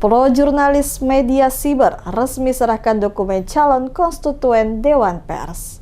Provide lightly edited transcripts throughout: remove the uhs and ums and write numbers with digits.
Pro Jurnalis Media Siber resmi serahkan dokumen calon konstituen Dewan Pers.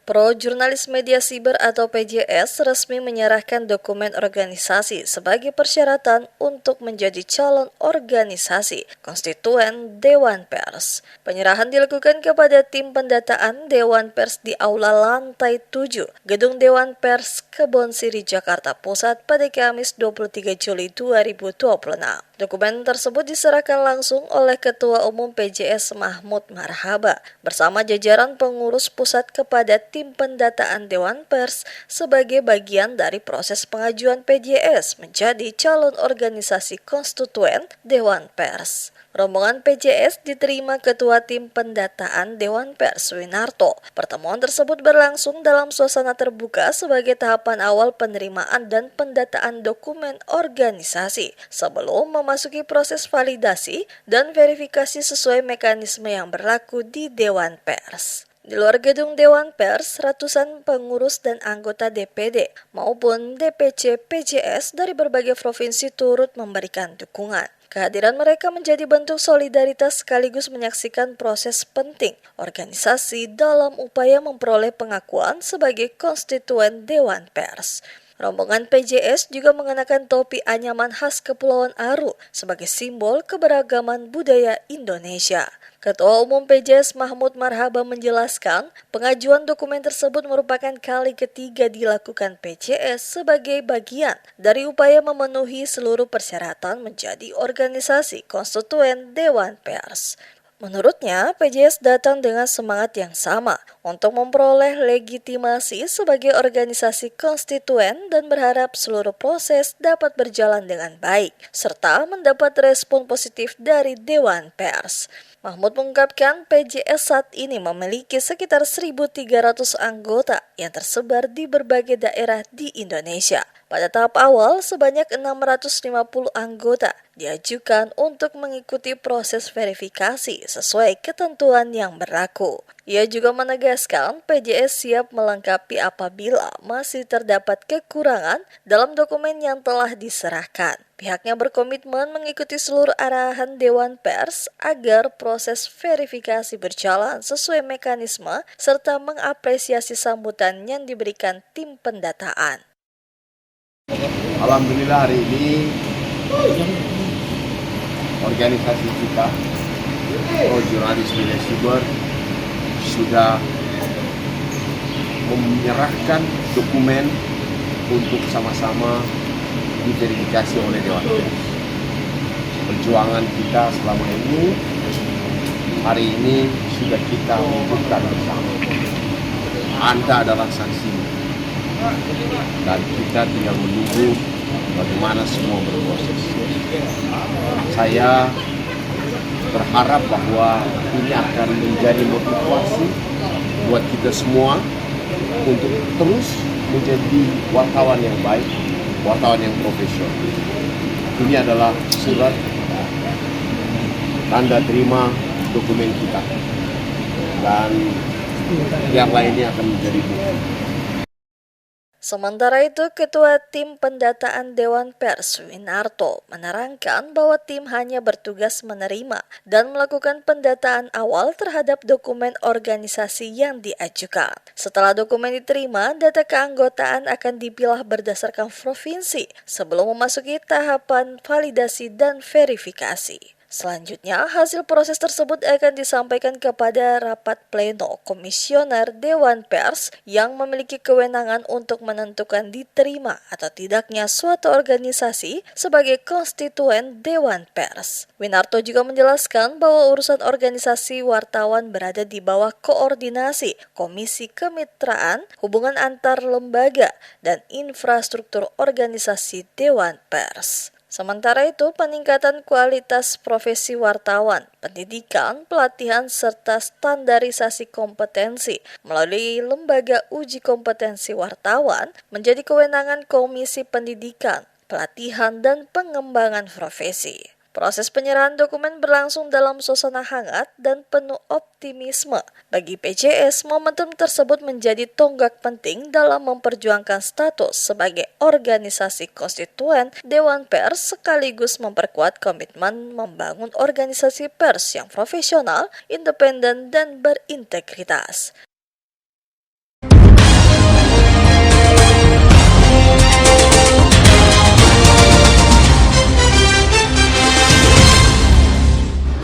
Pro Jurnalis Media Siber atau PJS resmi menyerahkan dokumen organisasi sebagai persyaratan untuk menjadi calon organisasi konstituen Dewan Pers. Penyerahan dilakukan kepada tim pendataan Dewan Pers di Aula Lantai 7, Gedung Dewan Pers Kebon Siri, Jakarta Pusat pada Kamis 23 Juli 2026. Dokumen tersebut diserahkan langsung oleh Ketua Umum PJS Mahmud Marhaba bersama jajaran pengurus pusat kepada tim pendataan Dewan Pers sebagai bagian dari proses pengajuan PJS menjadi calon organisasi konstituen Dewan Pers. Rombongan PJS diterima Ketua Tim Pendataan Dewan Pers Winarto. Pertemuan tersebut berlangsung dalam suasana terbuka sebagai tahapan awal penerimaan dan pendataan dokumen organisasi sebelum memasuki proses validasi dan verifikasi sesuai mekanisme yang berlaku di Dewan Pers. Di luar gedung Dewan Pers, ratusan pengurus dan anggota DPD maupun DPC PJS dari berbagai provinsi turut memberikan dukungan. Kehadiran mereka menjadi bentuk solidaritas sekaligus menyaksikan proses penting organisasi dalam upaya memperoleh pengakuan sebagai konstituen Dewan Pers. Rombongan PJS juga mengenakan topi anyaman khas Kepulauan Aru sebagai simbol keberagaman budaya Indonesia. Ketua Umum PJS Mahmud Marhaba menjelaskan, pengajuan dokumen tersebut merupakan kali ketiga dilakukan PJS sebagai bagian dari upaya memenuhi seluruh persyaratan menjadi organisasi konstituen Dewan Pers. Menurutnya, PJS datang dengan semangat yang sama untuk memperoleh legitimasi sebagai organisasi konstituen dan berharap seluruh proses dapat berjalan dengan baik, serta mendapat respon positif dari Dewan Pers. Mahmud mengungkapkan PJS saat ini memiliki sekitar 1.300 anggota yang tersebar di berbagai daerah di Indonesia. Pada tahap awal, sebanyak 650 anggota diajukan untuk mengikuti proses verifikasi sesuai ketentuan yang berlaku. Ia juga menegaskan PJS siap melengkapi apabila masih terdapat kekurangan dalam dokumen yang telah diserahkan. Pihaknya berkomitmen mengikuti seluruh arahan Dewan Pers agar proses verifikasi berjalan sesuai mekanisme serta mengapresiasi sambutan yang diberikan tim pendataan. Alhamdulillah hari ini organisasi kita Pro Jurnalis Media Siber sudah menyerahkan dokumen untuk sama-sama diverifikasi oleh Dewan Pers. Perjuangan kita selama ini hari ini sudah kita wujudkan bersama. Anda adalah saksinya dan kita tinggal menunggu bagaimana semua berproses. Saya berharap bahwa ini akan menjadi motivasi buat kita semua untuk terus menjadi wartawan yang baik, wartawan yang profesional. Ini adalah surat tanda terima dokumen kita dan yang lainnya akan menjadi bukti. Sementara itu, Ketua Tim Pendataan Dewan Pers Winarto menerangkan bahwa tim hanya bertugas menerima dan melakukan pendataan awal terhadap dokumen organisasi yang diajukan. Setelah dokumen diterima, data keanggotaan akan dipilah berdasarkan provinsi sebelum memasuki tahapan validasi dan verifikasi. Selanjutnya, hasil proses tersebut akan disampaikan kepada rapat pleno komisioner Dewan Pers yang memiliki kewenangan untuk menentukan diterima atau tidaknya suatu organisasi sebagai konstituen Dewan Pers. Winarto juga menjelaskan bahwa urusan organisasi wartawan berada di bawah koordinasi Komisi Kemitraan, Hubungan Antar Lembaga, dan Infrastruktur Organisasi Dewan Pers. Sementara itu, peningkatan kualitas profesi wartawan, pendidikan, pelatihan, serta standarisasi kompetensi melalui Lembaga Uji Kompetensi Wartawan menjadi kewenangan Komisi Pendidikan, Pelatihan, dan Pengembangan Profesi. Proses penyerahan dokumen berlangsung dalam suasana hangat dan penuh optimisme. Bagi PJS, momentum tersebut menjadi tonggak penting dalam memperjuangkan status sebagai organisasi konstituen Dewan Pers sekaligus memperkuat komitmen membangun organisasi pers yang profesional, independen, dan berintegritas.